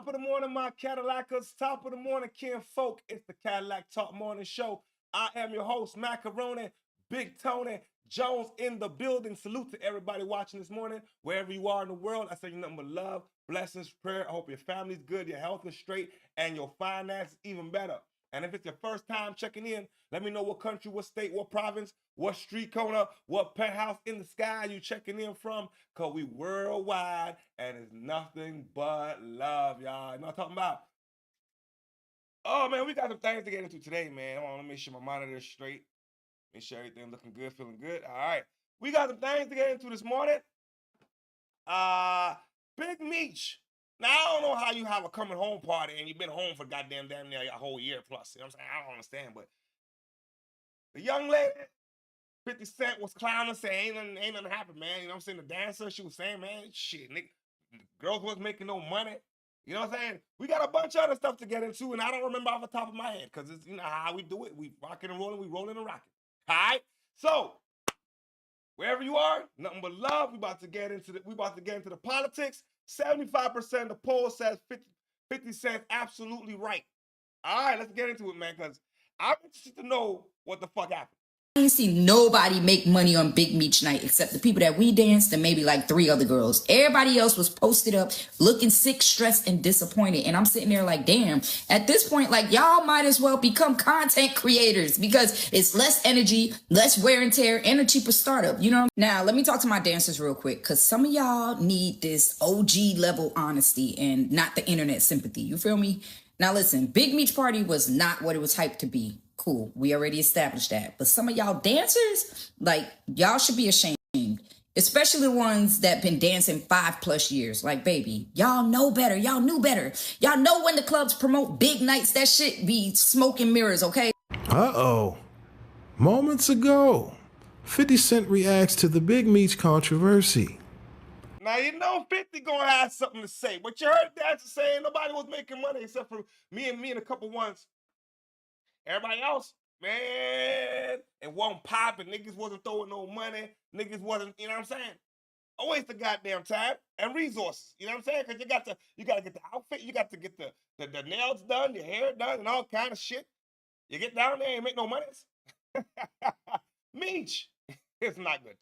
Top of the morning, my Cadillacers. Top of the morning, Ken Folk. It's the Cadillac Talk Morning Show. I am your host, Macaroni, Big Tony, Jones in the building. Salute to everybody watching this morning. Wherever you are in the world, I say you nothing but love, blessings, prayer. I hope your family's good, your health is straight, and your finances even better. And if it's your first time checking in, let me know what country, what state, what province, what street corner, what penthouse in the sky you checking in from, because we worldwide, and it's nothing but love, y'all. You know what I'm talking about? Oh, man, we got some things to get into today, man. I want to make sure my monitor is straight. Make sure everything looking good, feeling good. All right. We got some things to get into this morning. Big Meech. Now, I don't know how you have a coming home party and you've been home for goddamn damn near a whole year plus. You know what I'm saying? I don't understand, but the young lady, 50 Cent was clowning, saying ain't nothing happened, man. You know what I'm saying? The dancer, she was saying, man, shit, nigga, girls wasn't making no money. You know what I'm saying? We got a bunch of other stuff to get into, and I don't remember off the top of my head, because it's, you know, how we do it. We rocking and rolling, we rolling and rocking. All right? So, wherever you are, nothing but love. We about to get into the politics. 75% of the poll says 50 Cent absolutely right. All right, let's get into it, man, because I'm interested to know what the fuck happened. I ain't seen nobody make money on Big Meech night except the people that we danced and maybe like 3 other girls. Everybody else was posted up looking sick, stressed, and disappointed. And I'm sitting there like, damn, at this point, like, y'all might as well become content creators because it's less energy, less wear and tear, and a cheaper startup, you know? Now, let me talk to my dancers real quick because some of y'all need this OG level honesty and not the internet sympathy. You feel me? Now, listen, Big Meech party was not what it was hyped to be. Cool. We already established that. But some of y'all dancers, like, y'all should be ashamed. Especially the ones that been dancing 5+ years. Like, baby, y'all know better. Y'all knew better. Y'all know when the clubs promote big nights, that shit be smoke and mirrors, okay? Uh-oh. Moments ago, 50 Cent reacts to the Big Meech controversy. Now, you know 50 gonna have something to say. But you heard dancers saying nobody was making money except for me and a couple ones. Everybody else, man, it wasn't popping. Niggas wasn't throwing no money. Niggas wasn't, you know what I'm saying? A waste of goddamn time and resources. You know what I'm saying? Because you got to get the outfit, you got to get the nails done, your hair done, and all kind of shit. You get down there and make no money. Meech, it's not good.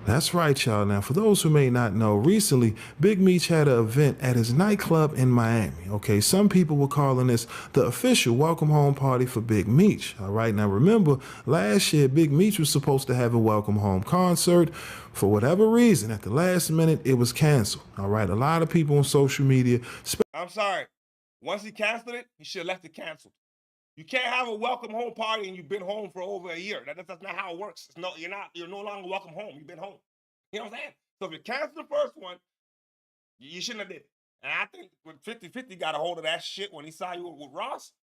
That's right, y'all. Now, for those who may not know, recently, Big Meech had an event at his nightclub in Miami. Okay, some people were calling this the official welcome home party for Big Meech. All right, now remember, last year, Big Meech was supposed to have a welcome home concert. For whatever reason, at the last minute, it was canceled. All right, a lot of people on social media... I'm sorry. Once he canceled it, he should have left it canceled. You can't have a welcome home party and you've been home for over a year. That's not how it works. You're no longer welcome home. You've been home. You know what I'm saying? So if you cancel the first one, you shouldn't have did it. And I think when 50 got a hold of that shit when he saw you with Ross,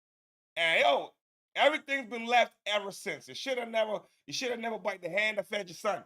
and yo, everything's been left ever since. You should have never bite the hand that fed your son.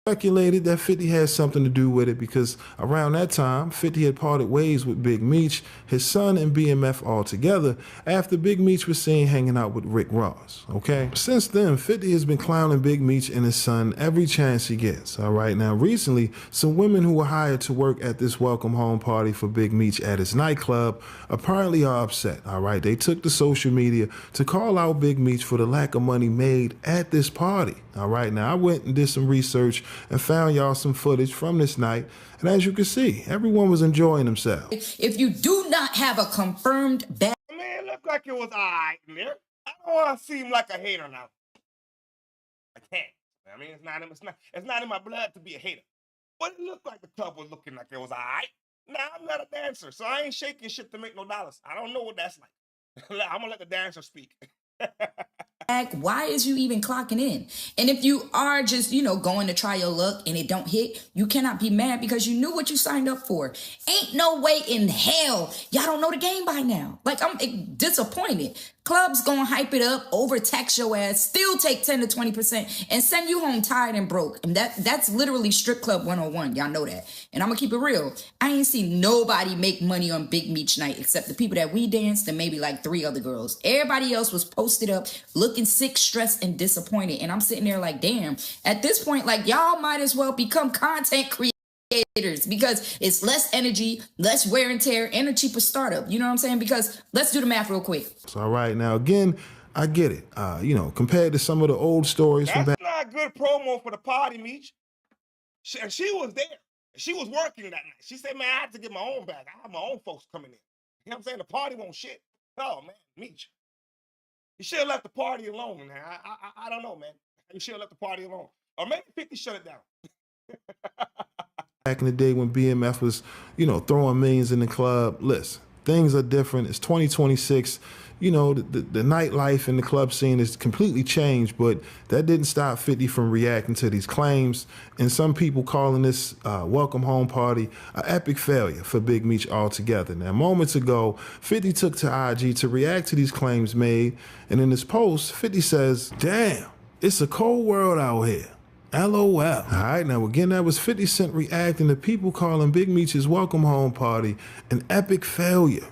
Speculated that 50 had something to do with it because around that time, 50 had parted ways with Big Meech, his son, and BMF altogether after Big Meech was seen hanging out with Rick Ross, okay? Since then, 50 has been clowning Big Meech and his son every chance he gets, all right? Now, recently, some women who were hired to work at this welcome home party for Big Meech at his nightclub apparently are upset, all right? They took to social media to call out Big Meech for the lack of money made at this party, all right? Now, I went and did some research and found y'all some footage from this night. And as you can see, everyone was enjoying themselves. If you do not have a confirmed bad... I mean, it looked like it was all right in there. I don't want to seem like a hater now. I can't. I mean, it's not in my blood to be a hater. But it looked like the club was looking like it was all right. Now, I'm not a dancer, so I ain't shaking shit to make no dollars. I don't know what that's like. I'm going to let the dancer speak. Why is you even clocking in? And if you are just, going to try your luck and it don't hit, you cannot be mad because you knew what you signed up for. Ain't no way in hell y'all don't know the game by now. Like, I'm disappointed. Clubs gonna hype it up, overtax your ass, still take 10 to 20% and send you home tired and broke. And that's literally strip club 101. Y'all know that. And I'm gonna keep it real. I ain't seen nobody make money on Big Meech night except the people that we danced and maybe like 3 other girls. Everybody else was posted up looking sick, stressed, and disappointed. And I'm sitting there like, damn, at this point, like, y'all might as well become content creators. creators because it's less energy, less wear and tear, and a cheaper startup. You know what I'm saying? Because let's do the math real quick. So, all right, now again, I get it. Compared to some of the old stories from back. That's not good promo for the party, Meech. She was there. She was working that night. She said, man, I had to get my own bag. I have my own folks coming in. You know what I'm saying? The party won't shit. Oh, man, Meech. You should have left the party alone, man. I don't know, man. You should have left the party alone. Or maybe 50 shut it down. Back in the day when BMF was, throwing millions in the club, listen, things are different. It's 2026. The nightlife and the club scene has completely changed, but that didn't stop 50 from reacting to these claims. And some people calling this welcome home party an epic failure for Big Meech altogether. Now, moments ago, 50 took to IG to react to these claims made. And in his post, 50 says, damn, it's a cold world out here. LOL. All right, now again, that was 50 Cent reacting to people calling Big Meech's welcome home party an epic failure.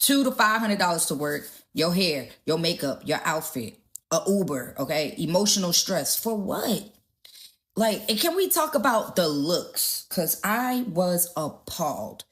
$200 to $500 to work, your hair, your makeup, your outfit, a Uber, okay? Emotional stress. For what? And can we talk about the looks? Because I was appalled.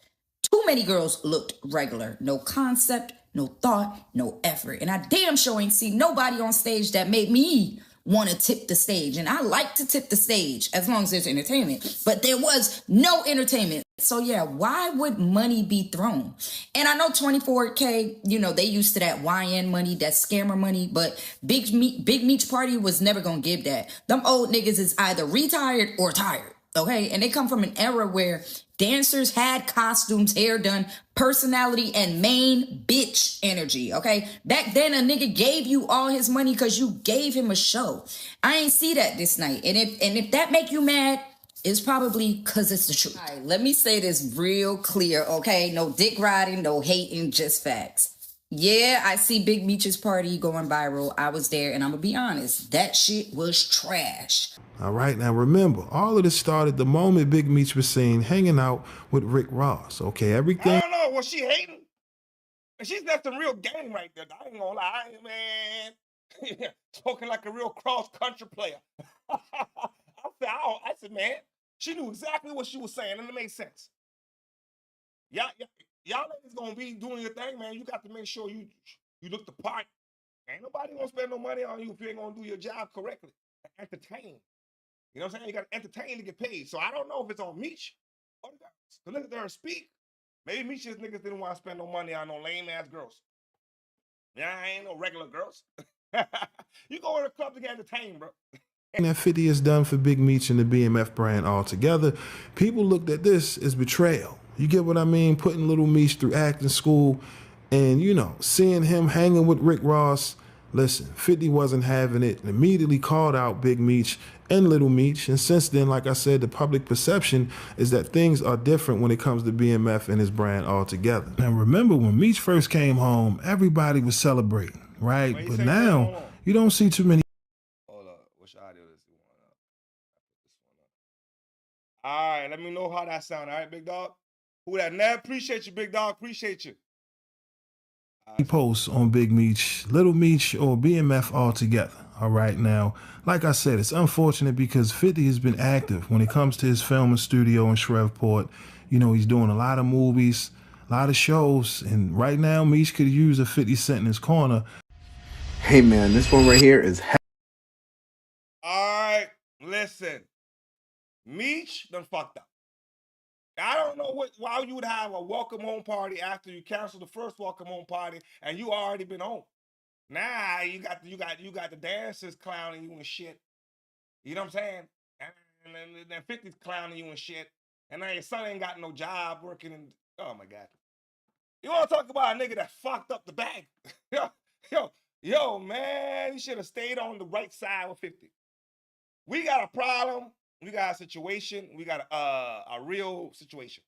Too many girls looked regular. No concept, no thought, no effort. And I damn sure ain't see nobody on stage that made me want to tip the stage. And I like to tip the stage as long as there's entertainment. But there was no entertainment. So yeah, why would money be thrown? And I know 24K, they used to that YN money, that scammer money, but Big Meech party was never going to give that. Them old niggas is either retired or tired, okay? And they come from an era where dancers had costumes, hair done, personality, and main bitch energy, okay? Back then, a nigga gave you all his money because you gave him a show. I ain't see that this night. And if that make you mad, it's probably because it's the truth. All right, let me say this real clear, okay? No dick riding, no hating, just facts. Yeah, I see Big Meech's party going viral. I was there, and I'm going to be honest. That shit was trash. All right, now remember, all of this started the moment Big Meech was seen hanging out with Rick Ross, okay? Everything. I don't know. Was she hating? She's got some real game right there. I ain't going to lie, man. Talking like a real cross-country player. I said, man, she knew exactly what she was saying, and it made sense. Y'all niggas gonna be doing your thing, man. You got to make sure you look the part. Ain't nobody gonna spend no money on you if you ain't gonna do your job correctly. Entertain. You know what I'm saying? You gotta entertain to get paid. So I don't know if it's on Meech or the girls. To look at her and speak. Maybe Meech's niggas didn't want to spend no money on no lame-ass girls. Yeah, I ain't no regular girls. You go to the club to get entertained, bro. That 50 has done for Big Meech and the BMF brand altogether, people looked at this as betrayal. You get what I mean? Putting little Meech through acting school and, seeing him hanging with Rick Ross. Listen, 50 wasn't having it and immediately called out Big Meech and Little Meech. And since then, like I said, the public perception is that things are different when it comes to BMF and his brand altogether. Now, remember when Meech first came home, everybody was celebrating, right? But now you don't see too many. All right, let me know how that sound. All right, big dog. Who that? Nev, appreciate you, big dog. Appreciate you. Posts on Big Meech, Little Meech, or BMF altogether. All right, now, like I said, it's unfortunate because 50 has been active when it comes to his filming studio in Shreveport. He's doing a lot of movies, a lot of shows, and right now, Meech could use a 50 Cent in his corner. Hey, man, this one right here is. All right, listen. Meech done fucked up. I don't know why you would have a welcome home party after you canceled the first welcome home party and you already been home. Nah, you got the dancers clowning you and shit. You know what I'm saying? And then 50's clowning you and shit. And now your son ain't got no job working in. Oh my God. You want to talk about a nigga that fucked up the bag? yo, man, you should have stayed on the right side with 50. We got a problem. We got a situation. We got a real situation.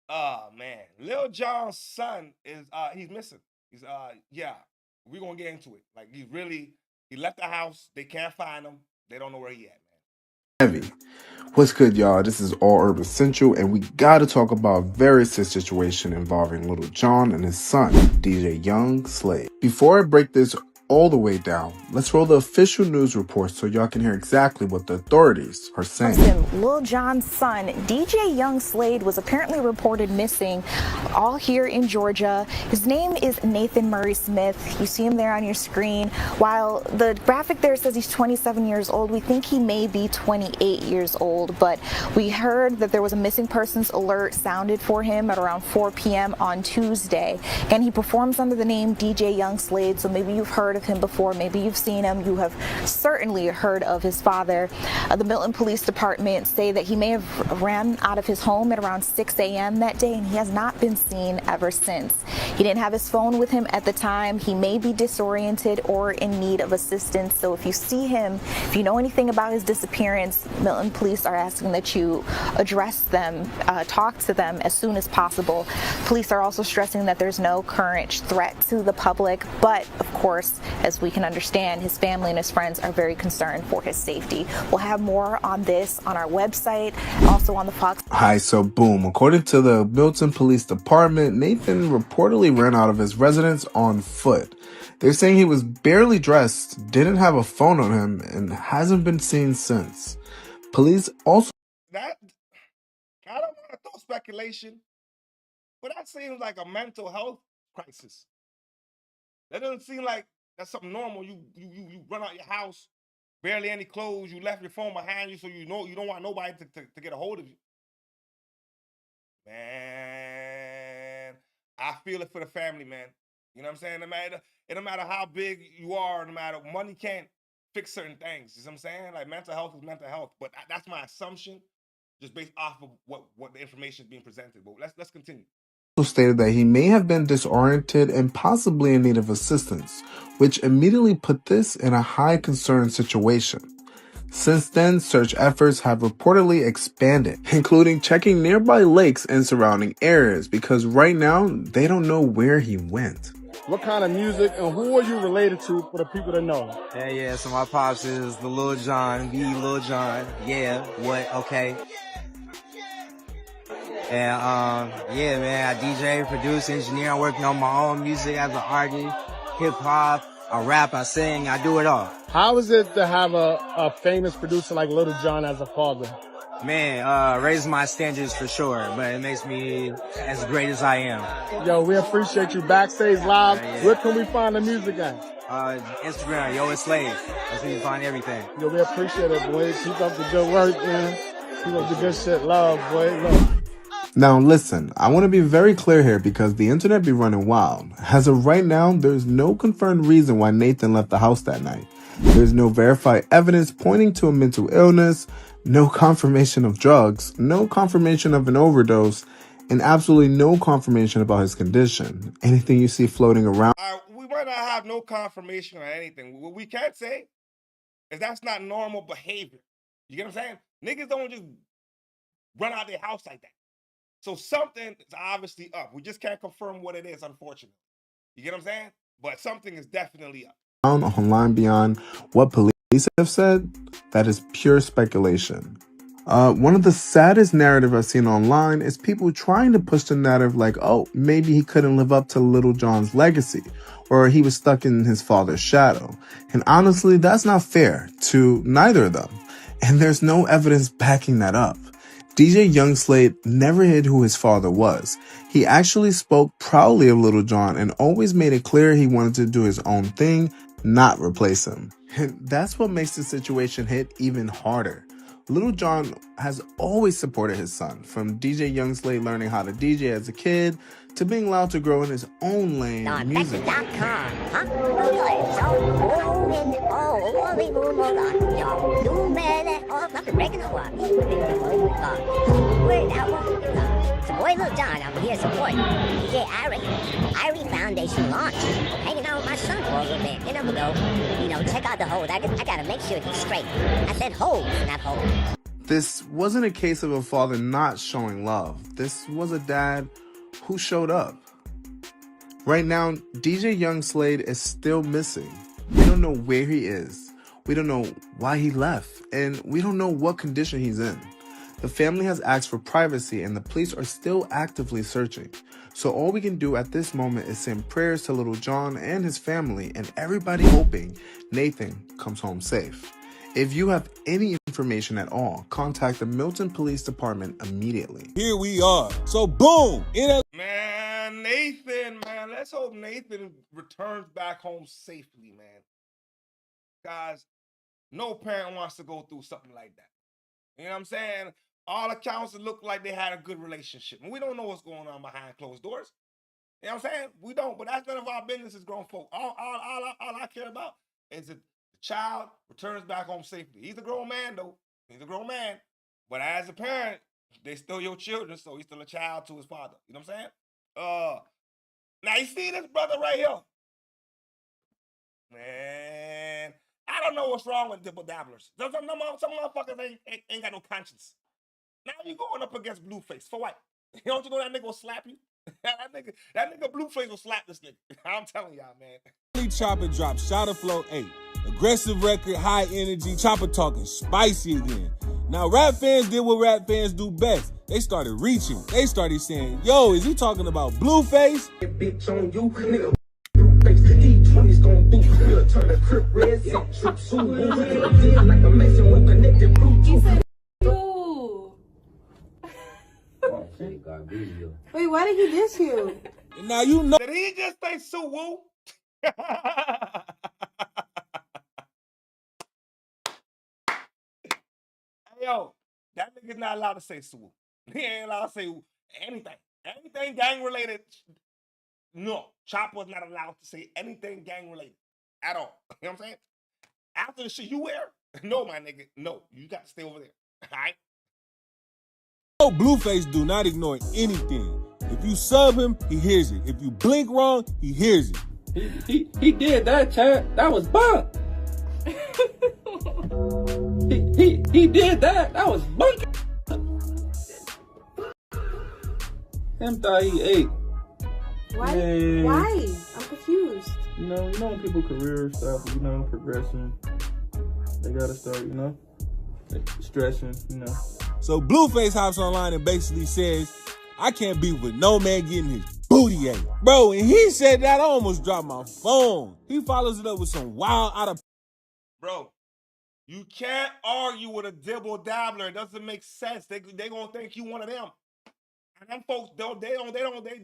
Oh, man. Lil Jon's son is, he's missing. He's, we're going to get into it. Like, he left the house. They can't find him. They don't know where he at, man. Heavy. What's good, y'all? This is All Urban Central, and we got to talk about a very sad situation involving Lil Jon and his son, DJ Young Slave. Before I break this all the way down. Let's roll the official news report so y'all can hear exactly what the authorities are saying. Lil Jon's son, DJ Young Slade, was apparently reported missing all here in Georgia. His name is Nathan Murray Smith. You see him there on your screen. While the graphic there says he's 27 years old, we think he may be 28 years old, but we heard that there was a missing persons alert sounded for him at around 4 p.m. on Tuesday. And he performs under the name DJ Young Slade, so maybe you've heard of him before, maybe you've seen him, you have certainly heard of his father. The Milton Police Department say that he may have ran out of his home at around 6 a.m. that day, and he has not been seen ever since. He didn't have his phone with him at the time. He may be disoriented or in need of assistance, so if you see him, if you know anything about his disappearance, Milton Police are asking that you address them, talk to them as soon as possible. Police are also stressing that there's no current threat to the public, but of course, as we can understand, his family and his friends are very concerned for his safety. We'll have more on this on our website, also on the Fox. Hi, so boom. According to the Milton Police Department, Nathan reportedly ran out of his residence on foot. They're saying he was barely dressed, didn't have a phone on him, and hasn't been seen since. Police also... That, I don't want to throw speculation, but that seems like a mental health crisis. That doesn't seem like that's something normal. You run out your house, barely any clothes, you left your phone behind you, so you know you don't want nobody to get a hold of you. Man, I feel it for the family, man. You know what I'm saying? No matter how big you are, no matter, money can't fix certain things. You know what I'm saying? Like, mental health is mental health. But that's my assumption, just based off of what the information is being presented. But let's continue. Stated that he may have been disoriented and possibly in need of assistance, which immediately put this in a high concern situation. Since then, search efforts have reportedly expanded, including checking nearby lakes and surrounding areas, because right now, they don't know where he went. What kind of music and who are you related to for the people that know? Yeah, so my pops is the Lil Jon, Lil Jon, okay. And, yeah, man, I DJ, produce, engineer. I'm working on my own music as an artist, hip-hop, I rap, I sing, I do it all. How is it to have a famous producer like Lil Jon as a father? Man, raise my standards for sure, but it makes me as great as I am. Yo, we appreciate you. Backstage Live, Where can we find the music at? Instagram, Yo, it's Slave. That's where you find everything. Yo, we appreciate it, boy. Keep up the good work, man. Keep up the good shit. Love, boy. Love. Now listen, I want to be very clear here because the internet be running wild. As of right now, there's no confirmed reason why Nathan left the house that night. There's no verified evidence pointing to a mental illness, no confirmation of drugs, no confirmation of an overdose, and absolutely no confirmation about his condition. Anything you see floating around... We might not have no confirmation on anything. What we can't say is that's not normal behavior. You get what I'm saying? Niggas don't just run out of their house like that. So something is obviously up. We just can't confirm what it is, unfortunately. You get what I'm saying? But something is definitely up. Online beyond what police have said, that is pure speculation. One of the saddest narratives I've seen online is people trying to push the narrative like, oh, maybe he couldn't live up to Lil Jon's legacy, or he was stuck in his father's shadow. And honestly, that's not fair to neither of them. And there's no evidence backing that up. DJ Young Slade never hid who his father was. He actually spoke proudly of Lil Jon and always made it clear he wanted to do his own thing, not replace him. And that's what makes the situation hit even harder. Lil Jon has always supported his son, from DJ Young Slade learning how to DJ as a kid to being allowed to grow in his own lane musically. Boy, Lil Jon, I'm here to support DJ Irie Foundation launch. Hanging out with my son for a little bit. Then I'm gonna go, check out the holes. I gotta make sure he's straight. I said holes, not holes. This wasn't a case of a father not showing love. This was a dad who showed up. Right now, DJ Young Slade is still missing. We don't know where he is. We don't know why he left. And we don't know what condition he's in. The family has asked for privacy and the police are still actively searching. So all we can do at this moment is send prayers to Lil Jon and his family and everybody hoping Nathan comes home safe. If you have any information at all, contact the Milton Police Department immediately. Here we are. So boom, Man, Nathan, man. Let's hope Nathan returns back home safely, man. Guys, no parent wants to go through something like that. You know what I'm saying? All accounts, it looked like they had a good relationship. And we don't know what's going on behind closed doors. You know what I'm saying? We don't, but that's none of our business as grown folk. All I care about is that the child returns back home safely. He's a grown man, though. He's a grown man. But as a parent, they still your children, so he's still a child to his father. You know what I'm saying? Now, you see this brother right here? Man, I don't know what's wrong with dibble dabblers. Some motherfuckers ain't got no conscience. Now you going up against Blueface. For what? Don't you know that nigga will slap you? that nigga Blueface will slap this nigga. I'm telling y'all, man. NLE Choppa dropped Shot of Flow 8. Aggressive record, high energy, Choppa talking spicy again. Now rap fans did what rap fans do best. They started reaching. They started saying, yo, is he talking about Blueface? Bitch on you, nigga. Blueface, the D20's gon' do. We'll turn the crib red, set trip soon. Like a Mason, we'll connect it Bluetooth. Wait, why did he diss you? And now you know. Did he just say Sue Woo? Hey, yo, that nigga's not allowed to say Sue Woo. He ain't allowed to say anything. Anything gang related. No, Choppa's not allowed to say anything gang related at all. You know what I'm saying? After the shit you wear, no, my nigga, no, you got to stay over there. All right? No, Blueface do not ignore anything. If you sub him, he hears it. If you blink wrong, he hears it. He did that, Chad. That was bunk. he did that. That was bunk. Him thought he ate. Why? Man. Why? I'm confused. You know when people career stuff, progression, they gotta start, stretching, So Blueface hops online and basically says, I can't be with no man getting his booty ate. Bro, and he said that, I almost dropped my phone. He follows it up with some wild out of... Bro, you can't argue with a dibble dabbler. It doesn't make sense. They gonna think you one of them. And them folks, they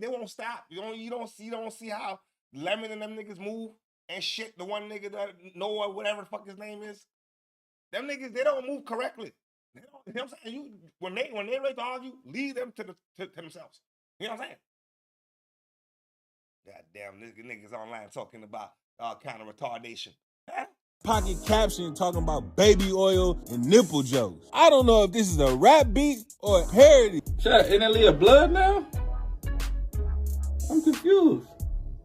won't stop. You don't see how Lemon and them niggas move and shit. The one nigga that Noah, whatever the fuck his name is. Them niggas, they don't move correctly. They don't, you know what I'm saying? When they ready to argue, leave them to themselves. You know what I'm saying? Goddamn niggas online talking about kind of retardation. Huh? Pocket caption talking about baby oil and nipple jokes. I don't know if this is a rap beat or a parody. Shut NLE a blood now? I'm confused.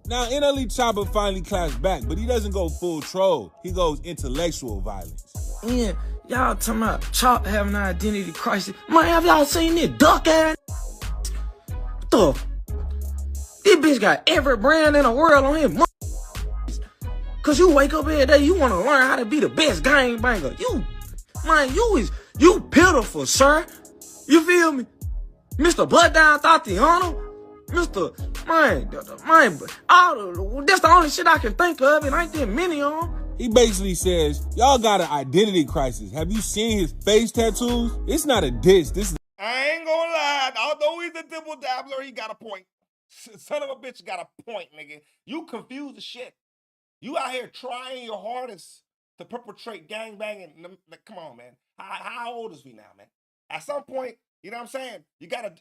Now NLE Choppa finally claps back, but he doesn't go full troll. He goes intellectual violence. Yeah, y'all talking about Chop having an identity crisis. Man, have y'all seen this duck ass? What the? This bitch got every brand in the world on him. Cause you wake up every day, you want to learn how to be the best gangbanger. You pitiful, sir. You feel me? Mr. Butt Down Tatiana. That's the only shit I can think of. It ain't that many of them. He basically says, y'all got an identity crisis. Have you seen his face tattoos? It's not a diss. This is... I ain't gonna lie. Although he's a dibble dabbler, he got a point. Son of a bitch got a point, nigga. You confused as shit. You out here trying your hardest to perpetrate gangbanging. Come on, man. How old is we now, man? At some point, you know what I'm saying? You gotta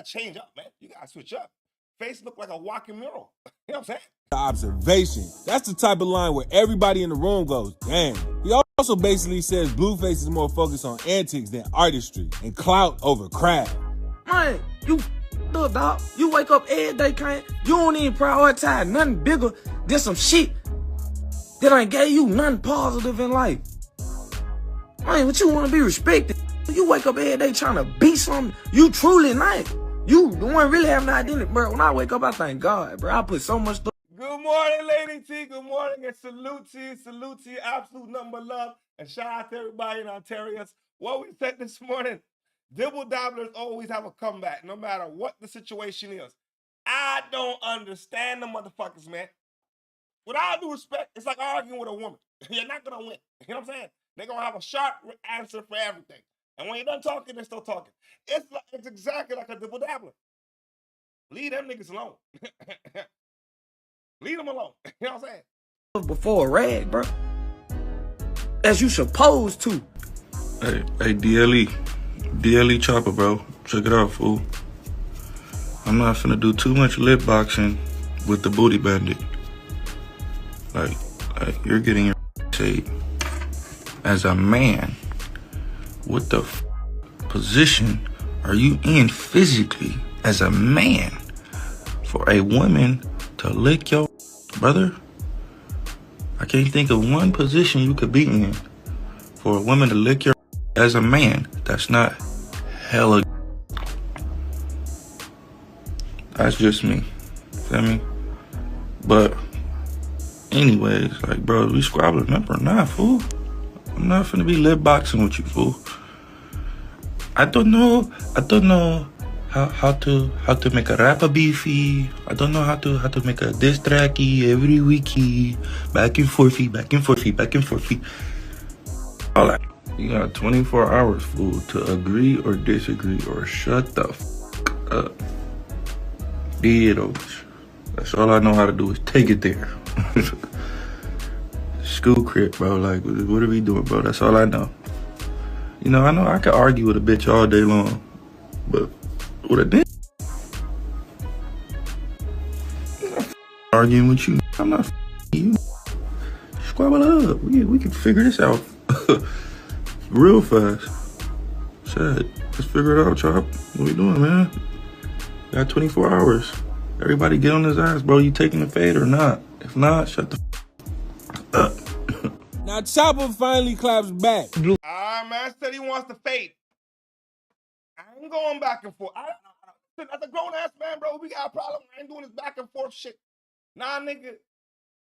change up, man. You gotta switch up. Face look like a walking mural. You know what I'm saying? Observation. That's the type of line where everybody in the room goes, damn. He also basically says Blueface is more focused on antics than artistry and clout over craft. Man, you little dog, you wake up every day, you don't even prioritize nothing bigger than some shit that ain't gave you nothing positive in life. Man, what you want to be respected? You wake up every day trying to be something you truly not. You the one really having an identity, bro. When I wake up, I thank God, bro. I put so much stuff. Good morning, Lady T. Good morning, and salute to you, absolute number love, and shout out to everybody in Ontario. What we said this morning, dibble dabblers always have a comeback, no matter what the situation is. I don't understand the motherfuckers, man. With all due respect, it's like arguing with a woman. You're not gonna win. You know what I'm saying? They're gonna have a sharp answer for everything. And when you're done talking, they're still talking. It's exactly like a double dabbler. Leave them niggas alone. Leave them alone. You know what I'm saying? Before a rag, bro. As you supposed to. Hey, DLE Choppa, bro. Check it out, fool. I'm not finna do too much lip boxing with the booty bandit. Like you're getting your saved. As a man, what the position are you in physically as a man for a woman to lick your brother? I can't think of one position you could be in for a woman to lick your as a man. That's not hella. That's just me. Feel me? But anyways, like, bro, we squabbling up or not, fool? I'm not finna be lip boxing with you, fool. I don't know how to make a rapper beefy. I don't know how to make a diss tracky every weeky. Back and forthy. All that. You got 24 hours, fool, to agree or disagree or shut the fuck up. That's all I know how to do is take it there. School crip, bro. Like, what are we doing, bro? That's all I know. You know, I know I could argue with a bitch all day long, but with a dick, I'm not arguing with you. I'm not you. Squabble up. We can figure this out real fast. Shit, let's figure it out, Chop. What we doing, man? Got 24 hours. Everybody get on his ass, bro. You taking the fade or not? If not, shut the up. Now Choppa finally claps back. Man said he wants to fade. I ain't going back and forth. As a grown ass man, bro, we got a problem. I ain't doing this back and forth shit. Nah, nigga.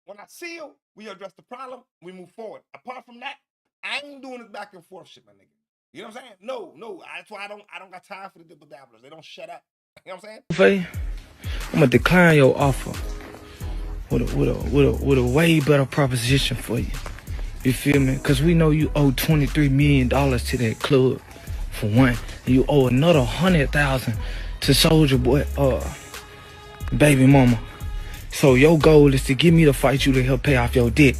When I see you, we address the problem. We move forward. Apart from that, I ain't doing this back and forth shit, my nigga. You know what I'm saying? No. That's why I don't got time for the dibble dabblers. They don't shut up. You know what I'm saying? I'm gonna decline your offer with a way better proposition for you. You feel me? Cause we know you owe $23 million to that club, for one. And you owe another $100,000 to Soulja Boy, baby mama. So your goal is to give me the fight you to help pay off your debt.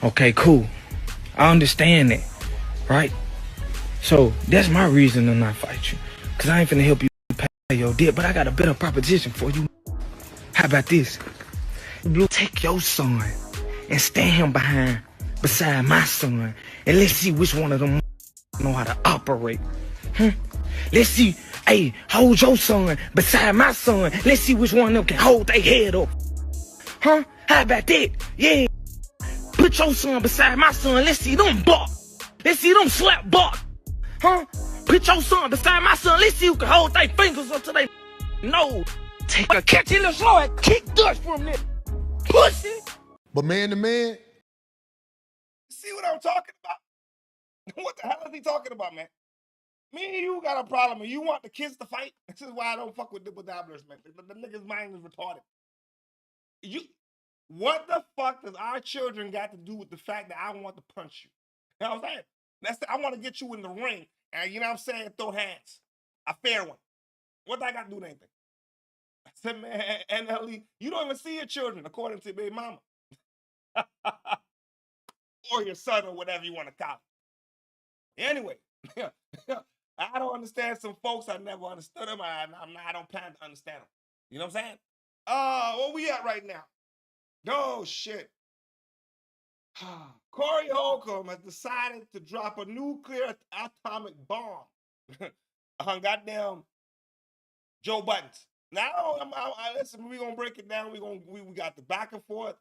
Okay, cool. I understand that, right? So that's my reason to not fight you. Cause I ain't finna help you pay your debt, but I got a better proposition for you. How about this? Blue, take your son and stand him beside my son, and let's see which one of them know how to operate. Let's see. Hey, hold your son beside my son. Let's see which one of them can hold their head up. How about that? Yeah. Put your son beside my son. Let's see them bark. Let's see them slap bark. Put your son beside my son. Let's see who can hold their fingers up to their nose. Take a catch in the slow and kick dust from there. Pussy. But man to man. See what I'm talking about? What the hell is he talking about, man? Me and you got a problem and you want the kids to fight? This is why I don't fuck with dibble dabblers, man. The nigga's mind is retarded. What the fuck does our children got to do with the fact that I want to punch you? You know what I'm saying? I want to get you in the ring and, you know what I'm saying, throw hands. A fair one. What do I got to do with anything? I said, man, NLE, you don't even see your children, according to your baby mama. Or your son, or whatever you want to call it. Anyway, I don't understand some folks. I never understood them. I don't plan to understand them. You know what I'm saying? Where we at right now? Oh, shit. Corey Holcomb has decided to drop a nuclear atomic bomb on goddamn Joe Budden's. Now, listen, we're going to break it down. We got the back and forth.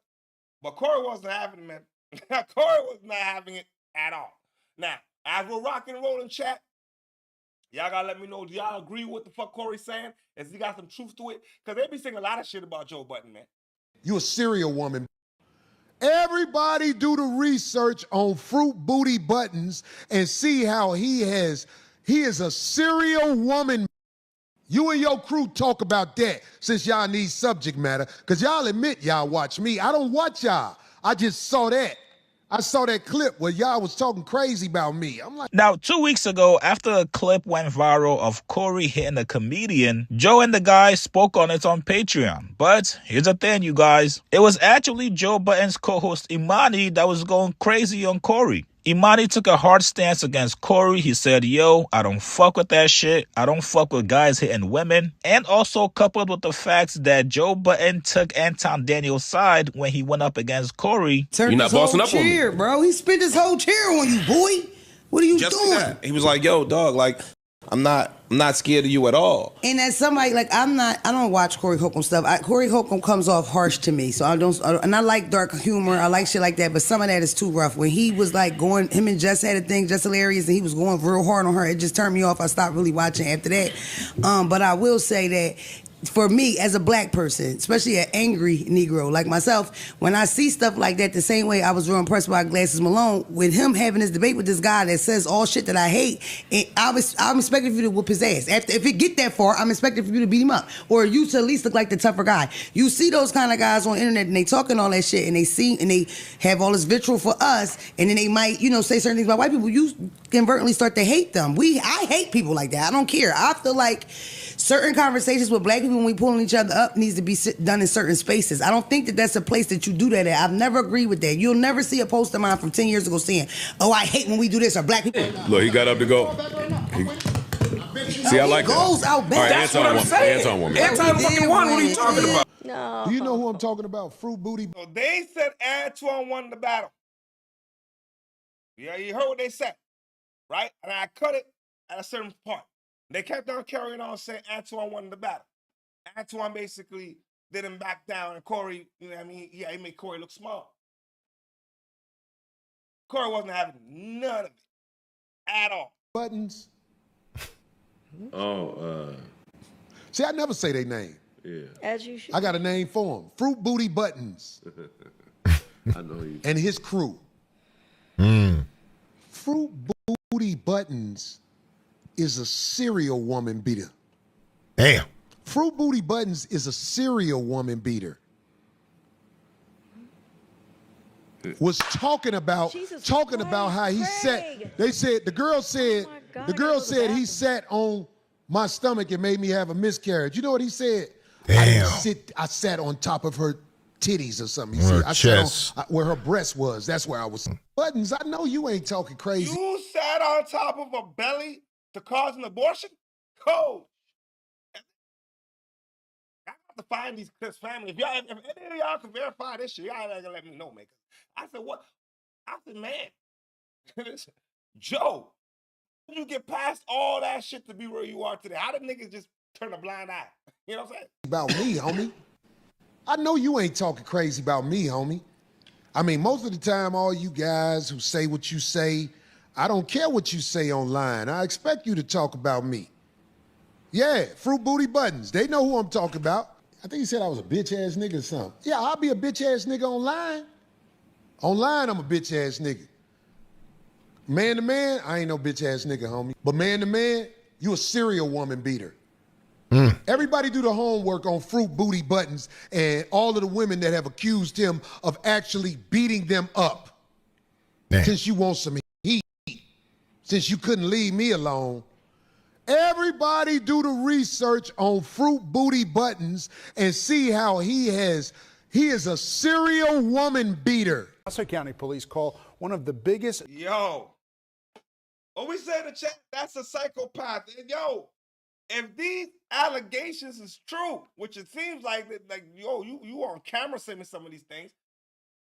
But Corey wasn't having it, man. Corey was not having it at all. Now, as we're rocking and rolling chat, y'all gotta let me know, do y'all agree with what the fuck Corey's saying? Has he got some truth to it? Because they be saying a lot of shit about Joe Budden, man. You a serial woman. Everybody do the research on Fruit Booty Buttons and see how he is a serial woman. You and your crew talk about that since y'all need subject matter, because y'all admit y'all watch me. I don't watch y'all. I just saw that. I saw that clip where y'all was talking crazy about me. I'm like, Now, 2 weeks ago, after a clip went viral of Corey hitting a comedian, Joe and the guys spoke on it on Patreon. But here's the thing, you guys. It was actually Joe Budden's co-host Imani that was going crazy on Corey. Imani took a hard stance against Corey. He said, yo, I don't fuck with that shit. I don't fuck with guys hitting women. And also coupled with the facts that Joe Budden took Anton Daniels' side when he went up against Corey. You're not bossing up on me, bro. He spent his whole chair on you, boy. What are you doing? That. He was like, yo, dog, like, I'm not scared of you at all. And as somebody, like, I don't watch Corey Holcomb stuff. Corey Holcomb comes off harsh to me, so and I like dark humor, I like shit like that, but some of that is too rough. When he was like him and Jess had a thing, Jess Hilarious, and he was going real hard on her, it just turned me off. I stopped really watching after that. But I will say that for me, as a black person, especially an angry Negro like myself, when I see stuff like that, the same way I was real impressed by Glasses Malone, with him having this debate with this guy that says all shit that I hate, and I'm expecting for you to whoop his ass. If it get that far, I'm expecting for you to beat him up, or you to at least look like the tougher guy. You see those kind of guys on the internet, and they talking all that shit, and they have all this vitriol for us, and then they might, say certain things about white people. You inadvertently start to hate them. I hate people like that. I don't care. I feel like certain conversations with black people when we pulling each other up needs to be done in certain spaces. I don't think that that's a place that you do that at. I've never agreed with that. You'll never see a post of mine from 10 years ago saying, oh, I hate when we do this, or black people. Look, he got up to go. See, I like goes that. Out back. All right, That's what I'm saying. Anton won. Anton fucking won. What are you talking about? No. Do you know who I'm talking about? Fruit Booty. So they said Antoine won the battle. Yeah, you heard what they said, right? And I cut it at a certain part. They kept on carrying on saying Antoine won the battle. Antoine basically didn't back down, and Corey, he made Corey look small. Corey wasn't having none of it at all. Buttons. See, I never say their name. Yeah. As you should. I got a name for him. Fruit Booty Buttons. I know you. And his crew. Fruit Booty Buttons is a serial woman beater. Damn. Fruit Booty Buttons is a serial woman beater. Was talking about how he sat. They said the girl said he sat on my stomach and made me have a miscarriage. You know what he said? Damn. I sat on top of her titties or something. Her I chest. sat on where her breast was. That's where I was. Buttons, I know you ain't talking crazy. You sat on top of a belly to cause an abortion? Cold. I have to find these clips, family. If any of y'all can verify this shit, y'all gotta let me know, man. I said, what? I said, man, Joe, how did you get past all that shit to be where you are today? How did niggas just turn a blind eye? You know what I'm saying? About me, homie. I know you ain't talking crazy about me, homie. I mean, most of the time, all you guys who say what you say, I don't care what you say online. I expect you to talk about me. Yeah, Fruit Booty Buttons. They know who I'm talking about. I think he said I was a bitch-ass nigga or something. Yeah, I'll be a bitch-ass nigga online. Online, I'm a bitch-ass nigga. Man to man, I ain't no bitch-ass nigga, homie. But man to man, you a serial woman beater. Everybody do the homework on Fruit Booty Buttons and all of the women that have accused him of actually beating them up. Damn. Since you want some heat, since you couldn't leave me alone. Everybody do the research on Fruit Booty Buttons and see how he is a serial woman beater. Nassau County Police call one of the biggest. Yo, what we say in the chat, that's a psychopath. Yo, if these allegations is true, which it seems like that, yo, you on camera saying some of these things.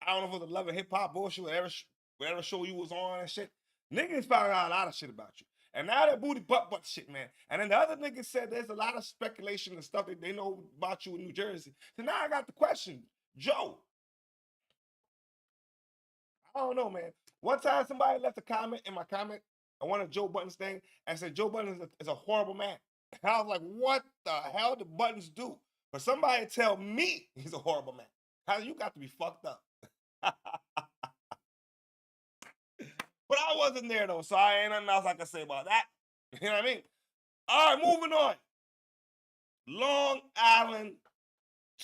I don't know if it was a Love and Hip Hop bullshit, whatever show you was on and shit. Niggas found out a lot of shit about you. And now that booty butt shit, man. And then the other niggas said there's a lot of speculation and stuff that they know about you in New Jersey. So now I got the question, Joe. I don't know, man. One time somebody left a comment in my comment on one of Joe Budden's thing and said Joe Budden is a horrible man. And I was like, what the hell did Buttons do? For somebody to tell me he's a horrible man. How you got to be fucked up. But I wasn't there though, so I ain't nothing else I can say about that. You know what I mean? All right, moving on. Long Island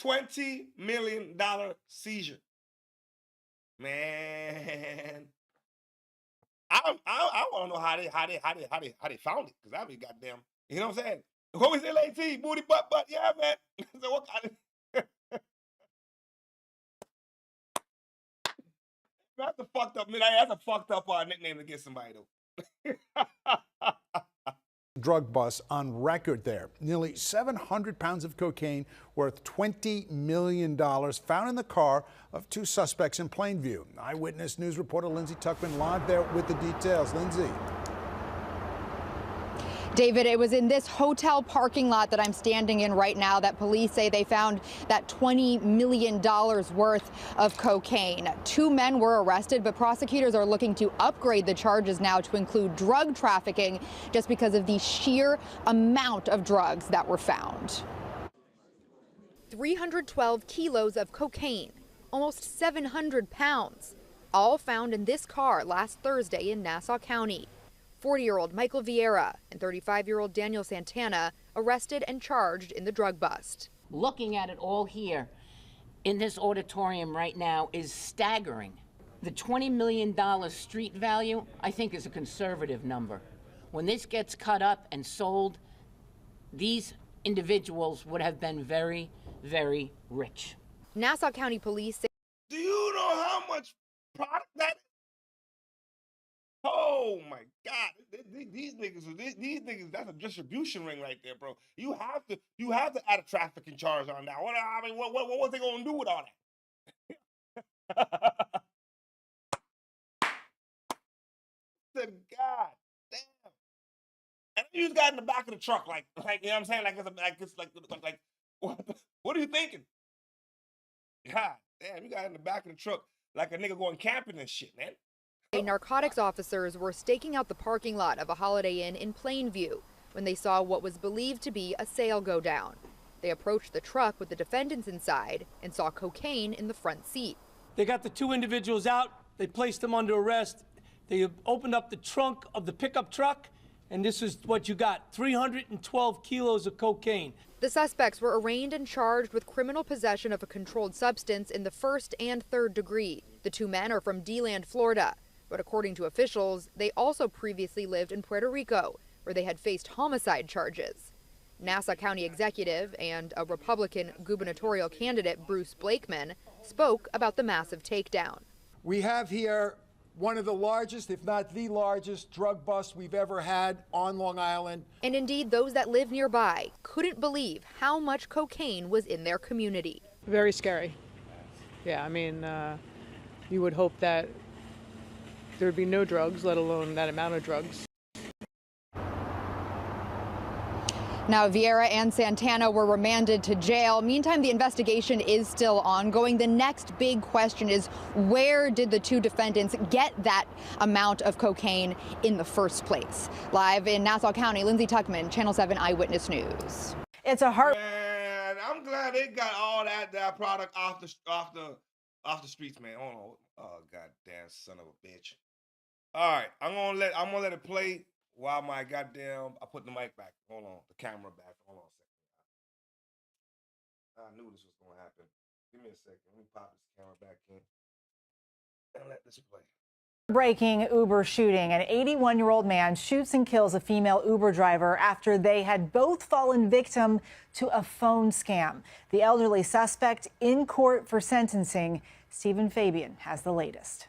$20 million seizure. Man, I want to know how they found it, because I be goddamn, you know what I'm saying? What was LAT? Booty butt, yeah, man. So what kind of that's a fucked up, man. That's a fucked up nickname to get somebody though. Drug bust on record there. Nearly 700 pounds of cocaine worth $20 million found in the car of two suspects in Plainview. Eyewitness News reporter Lindsay Tuckman live there with the details. Lindsay. David, it was in this hotel parking lot that I'm standing in right now that police say they found that $20 million worth of cocaine. 2 men were arrested, but prosecutors are looking to upgrade the charges now to include drug trafficking just because of the sheer amount of drugs that were found. 312 kilos of cocaine, almost 700 pounds, all found in this car last Thursday in Nassau County. 40-year-old Michael Vieira and 35-year-old Daniel Santana arrested and charged in the drug bust. Looking at it all here in this auditorium right now is staggering. The $20 million street value, I think, is a conservative number. When this gets cut up and sold, these individuals would have been very, very rich. Nassau County Police say, do you know how much product that is? Oh my God, these niggas, that's a distribution ring right there, bro. You have to add a trafficking charge on that. What was they gonna do with all that? Good God damn. And you just got in the back of the truck, like you know what I'm saying? Like what are you thinking? God damn, you got in the back of the truck like a nigga going camping and shit, man. Narcotics officers were staking out the parking lot of a Holiday Inn in Plainview when they saw what was believed to be a sale go down. They approached the truck with the defendants inside and saw cocaine in the front seat. They got the 2 individuals out. They placed them under arrest. They opened up the trunk of the pickup truck, and this is what you got, 312 kilos of cocaine. The suspects were arraigned and charged with criminal possession of a controlled substance in the 1st and 3rd degree. The 2 men are from DeLand, Florida. But according to officials, they also previously lived in Puerto Rico, where they had faced homicide charges. Nassau County executive and a Republican gubernatorial candidate, Bruce Blakeman, spoke about the massive takedown. We have here one of the largest, if not the largest, drug bust we've ever had on Long Island. And indeed, those that live nearby couldn't believe how much cocaine was in their community. Very scary. Yeah, I mean, you would hope that there would be no drugs, let alone that amount of drugs. Now, Vieira and Santana were remanded to jail. Meantime, the investigation is still ongoing. The next big question is, where did the 2 defendants get that amount of cocaine in the first place? Live in Nassau County, Lindsay Tuckman, Channel 7 Eyewitness News. It's a heart. Man, I'm glad they got all that product off the streets, man. Hold on. Oh, goddamn son of a bitch. All right, I'm gonna let it play while I put the mic back. Hold on, the camera back. Hold on a second. I knew this was gonna happen. Give me a second. Let me pop this camera back in and let this play. Breaking Uber shooting. An 81-year-old man shoots and kills a female Uber driver after they had both fallen victim to a phone scam. The elderly suspect in court for sentencing. Stephen Fabian has the latest.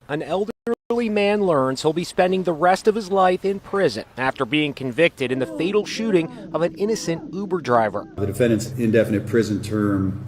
An elderly man learns he'll be spending the rest of his life in prison after being convicted in the fatal shooting of an innocent Uber driver. The defendant's indefinite prison term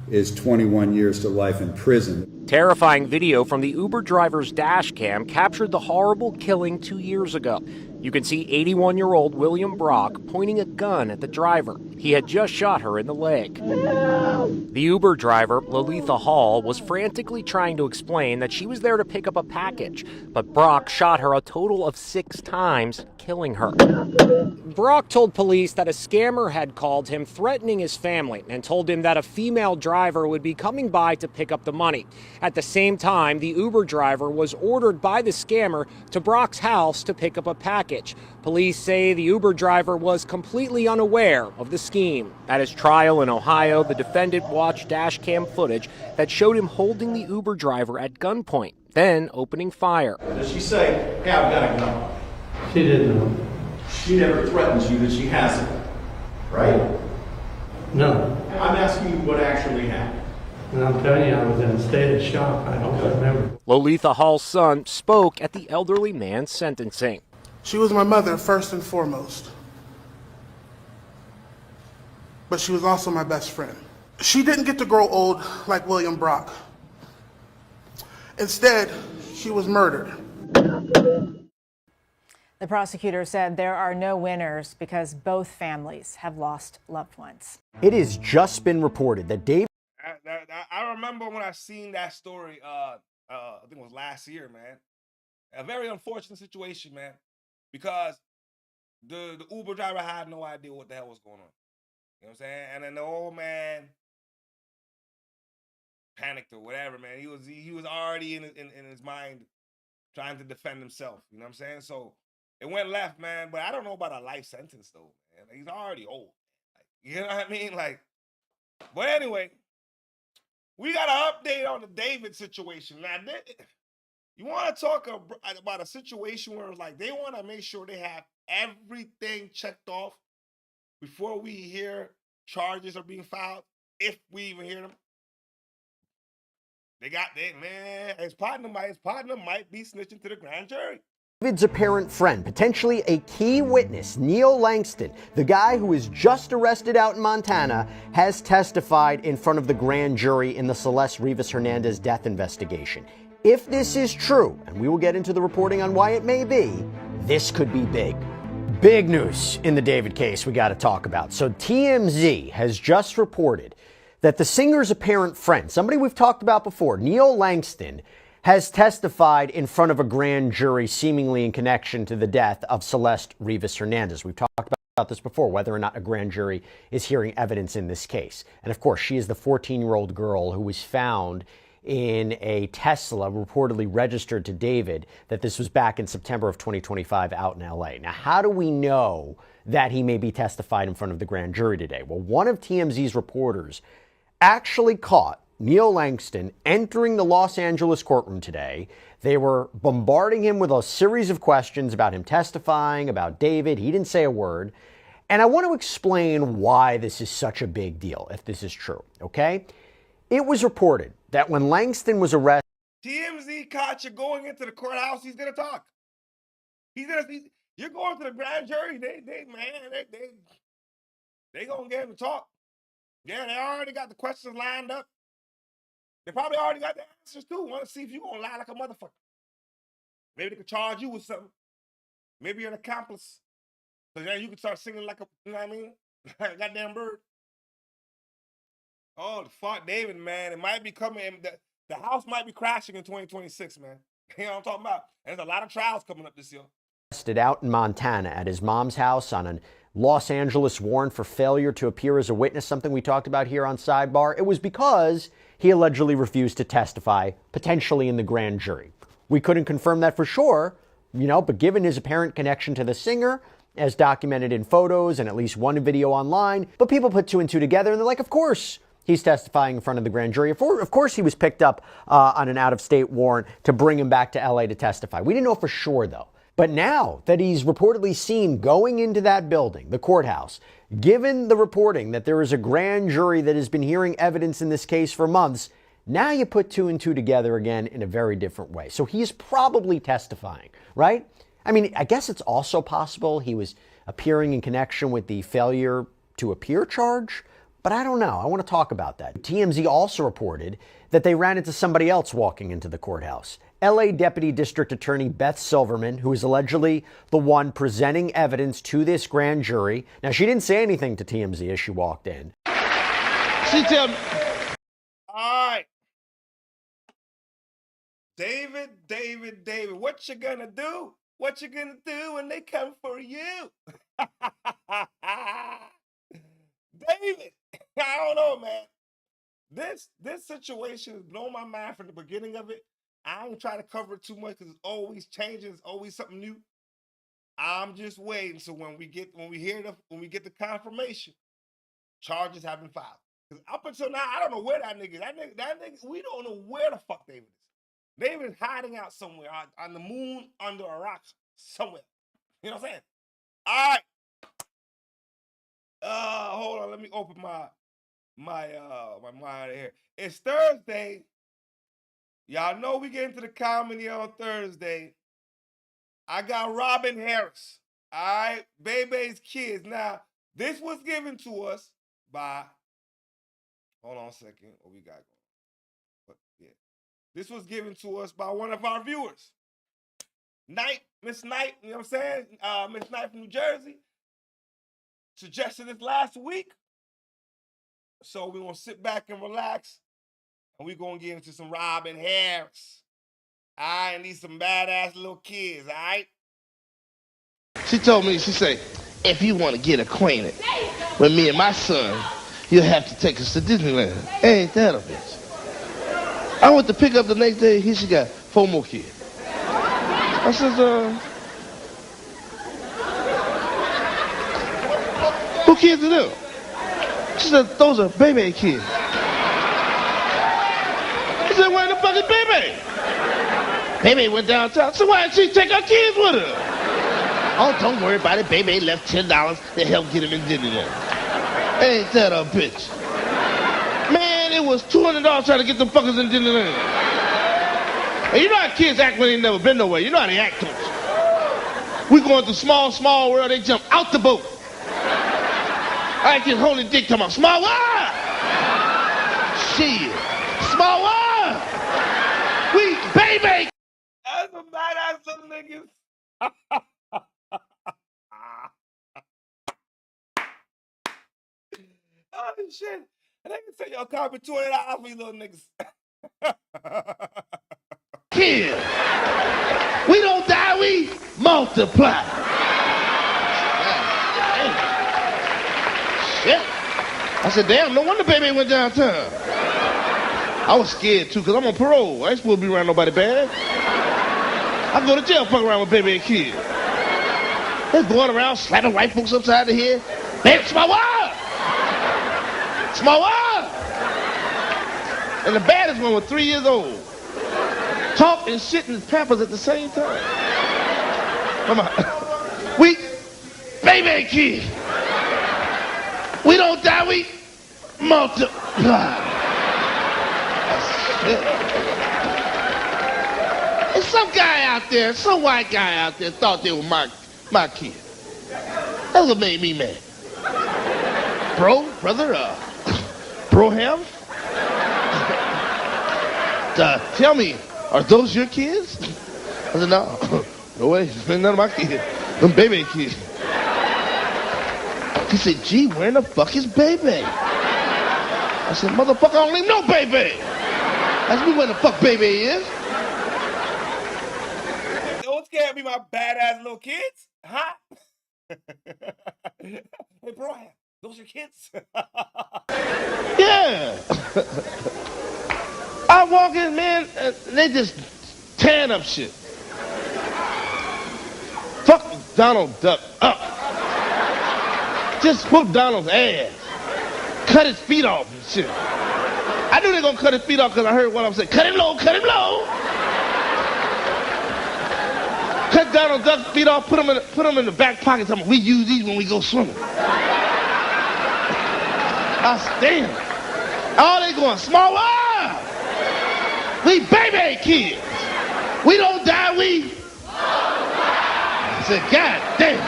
is 21 years to life in prison. Terrifying video from the Uber driver's dash cam captured the horrible killing 2 years ago. You can see 81-year-old William Brock pointing a gun at the driver. He had just shot her in the leg. The Uber driver, Lolitha Hall, was frantically trying to explain that she was there to pick up a package, but Brock shot her a total of 6 times, killing her. Brock told police that a scammer had called him threatening his family and told him that a female driver would be coming by to pick up the money. At the same time, the Uber driver was ordered by the scammer to Brock's house to pick up a package. package. Police say the Uber driver was completely unaware of the scheme. At his trial in Ohio, the defendant watched dash cam footage that showed him holding the Uber driver at gunpoint, then opening fire. Does she say, hey, I've got a gun? She didn't know. She never threatens you that she has it, right? No. I'm asking you what actually happened. And I'm telling you, I was in a state of shock. I don't remember. Lolitha Hall's son spoke at the elderly man's sentencing. She was my mother first and foremost. But she was also my best friend. She didn't get to grow old like William Brock. Instead, she was murdered. The prosecutor said there are no winners because both families have lost loved ones. It has just been reported that Dave. I remember when I seen that story, I think it was last year, man. A very unfortunate situation, man, because the Uber driver had no idea what the hell was going on. You know what I'm saying? And then the old man panicked or whatever, man. He was already in his mind trying to defend himself. You know what I'm saying? So it went left, man. But I don't know about a life sentence though, man. He's already old. Like, you know what I mean? Like, but anyway, we got an update on the David situation. Now, you want to talk about a situation where it's like they want to make sure they have everything checked off before we hear charges are being filed, if we even hear them. They got that, man. His partner might be snitching to the grand jury. David's apparent friend, potentially a key witness, Neil Langston, the guy who was just arrested out in Montana, has testified in front of the grand jury in the Celeste Rivas Hernandez death investigation. If this is true, and we will get into the reporting on why it may be, this could be big. Big news in the David case we got to talk about. So TMZ has just reported that the singer's apparent friend, somebody we've talked about before, Neil Langston, has testified in front of a grand jury seemingly in connection to the death of Celeste Rivas Hernandez. We've talked about this before, whether or not a grand jury is hearing evidence in this case. And of course, she is the 14-year-old girl who was found in a Tesla reportedly registered to David, that this was back in September of 2025 out in LA. Now, how do we know that he may be testified in front of the grand jury today? Well, one of TMZ's reporters actually caught Neil Langston entering the Los Angeles courtroom today. They were bombarding him with a series of questions about him testifying, about David. He didn't say a word. And I want to explain why this is such a big deal, if this is true, okay? It was reported that when Langston was arrested, TMZ caught you going into the courthouse, he's gonna talk. You're going to the grand jury, they gonna get him to talk. Yeah, they already got the questions lined up. They probably already got the answers too. Want to see if you're gonna lie like a motherfucker. Maybe they could charge you with something. Maybe you're an accomplice. So then you can start singing like a, you know what I mean? Like a goddamn bird. Oh, the fuck, David, man. It might be coming. The house might be crashing in 2026, man. You know what I'm talking about? And there's a lot of trials coming up this year. arrested out in Montana at his mom's house on a Los Angeles warrant for failure to appear as a witness, something we talked about here on Sidebar. It was because he allegedly refused to testify, potentially in the grand jury. We couldn't confirm that for sure, but given his apparent connection to the singer, as documented in photos and at least one video online, but people put two and two together and they're like, of course, he's testifying in front of the grand jury. Of course, he was picked up on an out-of-state warrant to bring him back to LA to testify. We didn't know for sure, though. But now that he's reportedly seen going into that building, the courthouse, given the reporting that there is a grand jury that has been hearing evidence in this case for months, now you put two and two together again in a very different way. So he's probably testifying, right? I mean, I guess it's also possible he was appearing in connection with the failure to appear charge, but I don't know. I want to talk about that. TMZ also reported that they ran into somebody else walking into the courthouse. LA Deputy District Attorney Beth Silverman, who is allegedly the one presenting evidence to this grand jury. Now, she didn't say anything to TMZ as she walked in. She tell me. All right. David, what you gonna do? What you gonna do when they come for you? David, I don't know, man. This situation has blown my mind from the beginning of it. I ain't trying to cover it too much because it's always changing. It's always something new. I'm just waiting. So when we get the confirmation, charges have been filed. Because up until now, I don't know where that nigga is. That nigga, we don't know where the fuck David is. David is hiding out somewhere on the moon under a rock somewhere. You know what I'm saying? All right. Hold on. Let me open my mind here. It's Thursday. Y'all know we get into the comedy on Thursday. I got Robin Harris. All right. Bebe's kids. Now, this was given to us by, hold on a second. What we got going? But yeah. This was given to us by one of our viewers. Miss Knight, you know what I'm saying? Miss Knight from New Jersey. Suggested this last week. So we're going to sit back and relax. And we're going to get into some Robin Harris. I need some badass little kids, all right? She told me, she said, if you want to get acquainted with me and my son, you'll have to take us to Disneyland. Ain't that a bitch? I went to pick up the next day, here she got 4 more kids. I said, who kids are them? She said, those are Bebe kids. I said, where the fuck is Bebe? Bebe went downtown. So why didn't she take her kids with her? Oh, don't worry about it. Bebe left $10 to help get him in Disneyland. Ain't that a bitch? Man, it was $200 trying to get the fuckers in Disneyland. And you know how kids act when they never been nowhere. You know how they act, don't you? We going through small world, they jump out the boat. I ain't just holding dick talking about small world. Shit. Small world. We Bebe. That's some badass little niggas. Oh, shit. And they can say, yo, copy $20 for you little niggas. Kid. We don't die, we multiply. Shit. I said, damn, no wonder Bebe went downtown. I was scared, too, because I'm on parole. I ain't supposed to be around nobody bad. I go to jail fucking around with Bebe and kids. They're going around slapping white folks upside the head. Baby, it's my wild. It's my wild. And the baddest one was 3 years old. Talk and shit in his pampers at the same time. Come on. We, Bebe kids. We don't die, we multiply. And some guy out there, some white guy out there thought they were my kid. That's what made me mad. Brother, Broham? Tell me, are those your kids? I said, no way, none of my kids. Them Bebe kids. He said, gee, where in the fuck is Bebe? I said, motherfucker, I don't even know Bebe. Ask me where the fuck Bebe is. Those can't be my badass little kids, huh? Hey, bro, those are kids? Yeah. I walk in, man, they just tearing up shit. Fuck Donald Duck up. Just whoop Donald's ass. Cut his feet off and shit. I knew they were gonna cut his feet off because I heard what I'm saying. Cut him low, cut him low. Cut Donald Duck's feet off, put him in the back pocket. We use these when we go swimming. I stand. All they going, small world. We Bebe kids. We don't die, we. I said, God damn.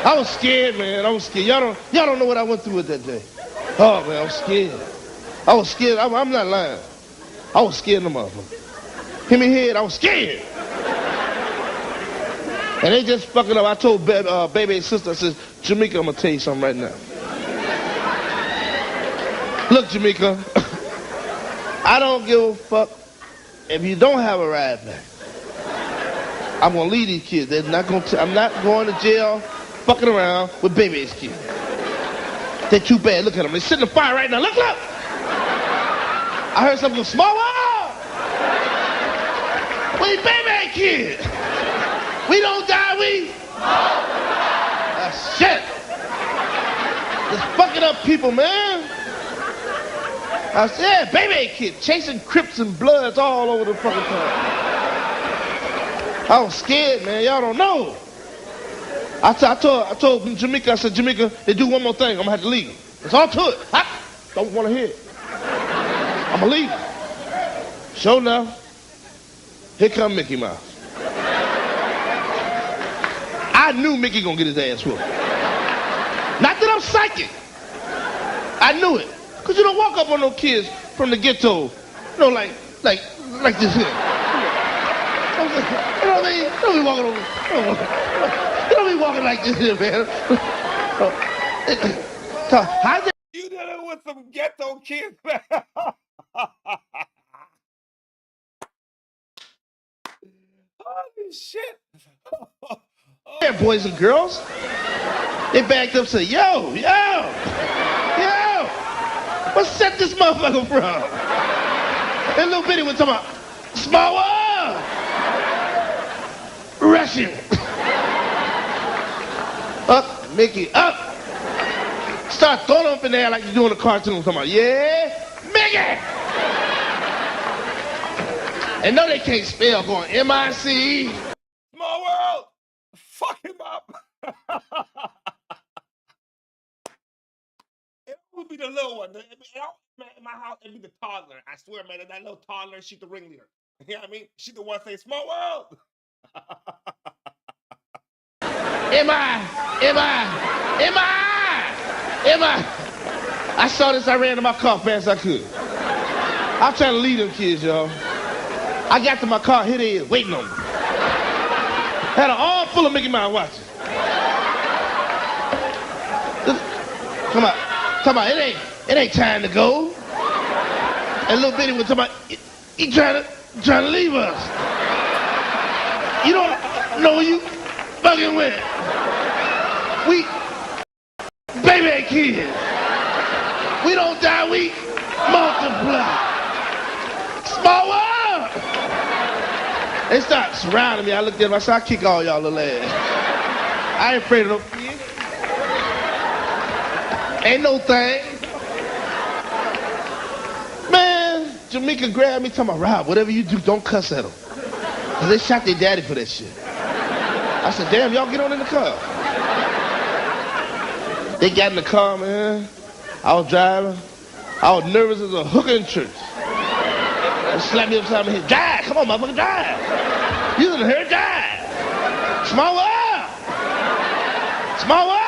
I was scared, man. I was scared. Y'all don't know what I went through with that day. Oh, man, I was scared. I was scared. I'm not lying. I was scared of the motherfucker. Hit me head, I was scared. And they just fucking up. I told Bebe's sister, I said, Jamaica, I'm going to tell you something right now. Look, Jamaica, I don't give a fuck if you don't have a ride back. I'm going to leave these kids. I'm not going to jail fucking around with Bebe's kids. They're too bad. Look at them. They're sitting in the fire right now. Look, look. I heard something go, small world. We Bebe kids. We don't die, we That's shit. Just fucking up people, man. I said, baby kid, chasing Crips and Bloods all over the fucking town. I was scared, man. Y'all don't know. I told Jamaica, I said, Jamaica, they do one more thing, I'm gonna have to leave. It's all to it. I don't want to hear it. I'm gonna leave. Sure enough, here come Mickey Mouse. I knew Mickey gonna get his ass whooped. Not that I'm psychic. I knew it. Cause you don't walk up on no kids from the ghetto, you know, like this here. You know what I mean? Don't be walking over. Don't be walking like this here, man. So, how's it? You dealing with some ghetto kids, man. Holy shit. Yeah, boys and girls. They backed up and said, yo, what's set this motherfucker from? And little bitty was talking about, small world. Russian. Up, Mickey, up. Start throwing up in there like you do in the cartoon. Talking about, yeah, Mickey. And no, they can't spell, going M-I-C. Small world. Fuck him up. It would be the little one. In my house, it'd be the toddler. I swear, man, that little toddler, she's the ringleader. You know what I mean? She's the one saying, small world. I saw this, I ran to my car fast as I could. I was trying to lead them kids, y'all. I got to my car, here they is, waiting on me. Had an arm full of Mickey Mouse watches. Come on, it ain't time to go. And little bitty was talking about, he trying to leave us. You don't know who you fucking with. We baby kids. We don't die, we multiply. Small world. They start surrounding me. I looked at them, I said, I'll kick all y'all little ass. I ain't afraid of no kids. Ain't no thing. Man, Jamaica grabbed me, talking about, Rob, whatever you do, don't cuss at them. Because they shot their daddy for that shit. I said, damn, y'all get on in the car. They got in the car, man. I was driving. I was nervous as a hooker in church. They slapped me upside my head. Drive, come on, motherfucker, drive. You in the hurry, drive. Small world. Small world.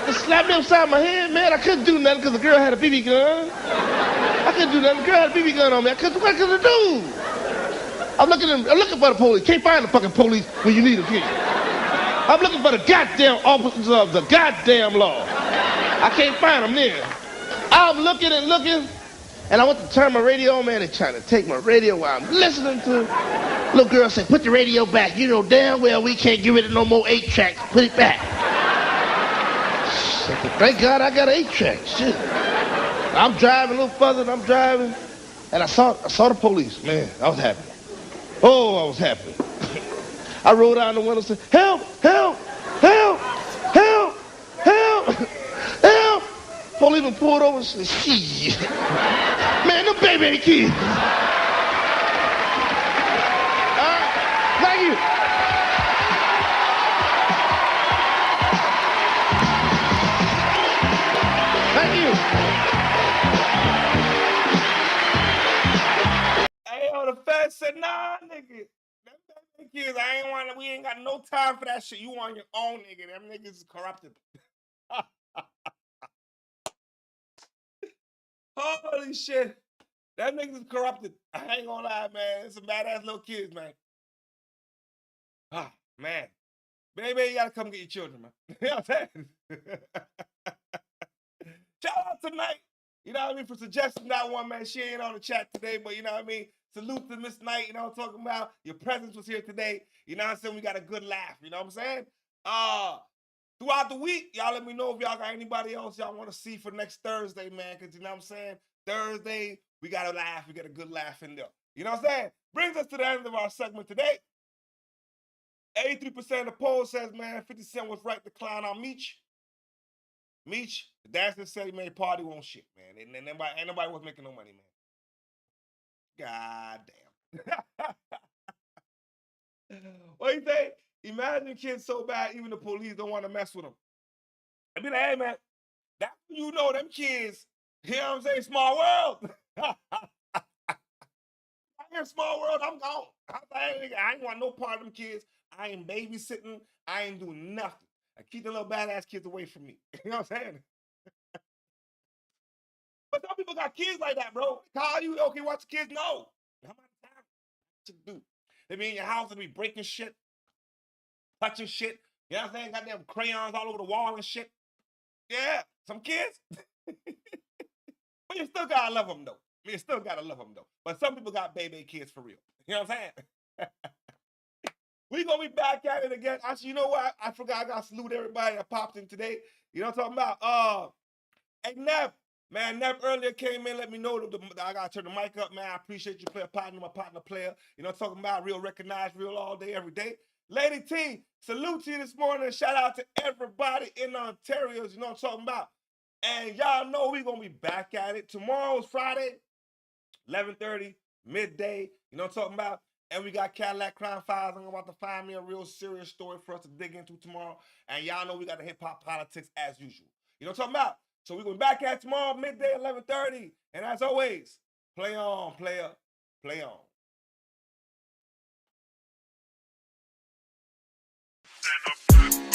They slapped me upside my head, man. I couldn't do nothing because the girl had a BB gun. I couldn't do nothing. The girl had a BB gun on me. What could I do? I'm looking for the police. Can't find the fucking police when you need a kid. I'm looking for the goddamn officers of the goddamn law. I can't find them there. I'm looking and looking, and I went to turn my radio on, man. They're trying to take my radio while I'm listening to it. Little girl said, put the radio back. You know damn well we can't get rid of no more 8-tracks. Put it back. Shit, thank God I got an 8-track. Shit. I'm driving a little further, and I'm driving, and I saw the police. Man, I was happy. Oh, I was happy. I rolled down the window and said, help, help, help, help, help, help. Policeman pulled over and said, shit. Man, them baby kids. All right, thank you. Thank you. Hey, yo, the feds said, nah, nigga. Them baby kids, we ain't got no time for that shit. You on your own, nigga. Them niggas is corrupted. Holy shit. That niggas is corrupted. I ain't gonna lie, man. It's some badass little kids, man. Ah, man. Baby, you gotta come get your children, man. You know what I'm saying? Shout out tonight. You know what I mean? For suggesting that one, man. She ain't on the chat today, but you know what I mean? Salute to Miss Knight, you know what I'm talking about? Your presence was here today. You know what I'm saying? We got a good laugh, you know what I'm saying? Throughout the week, y'all let me know if y'all got anybody else y'all want to see for next Thursday, man, because you know what I'm saying? Thursday, we got a laugh. We got a good laugh in there. You know what I'm saying? Brings us to the end of our segment today. 83% of the poll says, man, 50 Cent was right to clown on Meech. Meech, the dancers said he made party won't shit, man. Ain't nobody was making no money, man. God damn. What do you think? Imagine kids so bad, even the police don't want to mess with them. I be like, hey, man, that's when you know them kids, you know what I'm saying, small world. I'm in small world, I'm gone. I ain't want no part of them kids. I ain't babysitting. I ain't doing nothing. I keep the little badass kids away from me. You know what I'm saying? But some people got kids like that, bro. They call you, okay, watch the kids? No. How much time to do? They be in your house and be breaking shit, touching shit. You know what I'm saying? Goddamn crayons all over the wall and shit. Yeah, some kids. But you still gotta love them, though. You still gotta love them, though. But some people got baby kids for real. You know what I'm saying? We gonna be back at it again. Actually, you know what? I forgot I gotta salute everybody that popped in today. You know what I'm talking about? Hey, Nev. Man, Nev earlier came in, let me know that I gotta turn the mic up, man. I appreciate you, player partner, my partner player. You know what I'm talking about? Real recognized, real all day, every day. Lady T, salute to you this morning. Shout out to everybody in Ontario. You know what I'm talking about? And y'all know we gonna be back at it. Tomorrow's Friday, 11:30, midday. You know what I'm talking about? And we got Cadillac Crime Files. I'm about to find me a real serious story for us to dig into tomorrow. And y'all know we got the hip-hop politics as usual. You know what I'm talking about? So we're going to be back at tomorrow, midday, 11:30. And as always, play on, player. Play on. Stand up.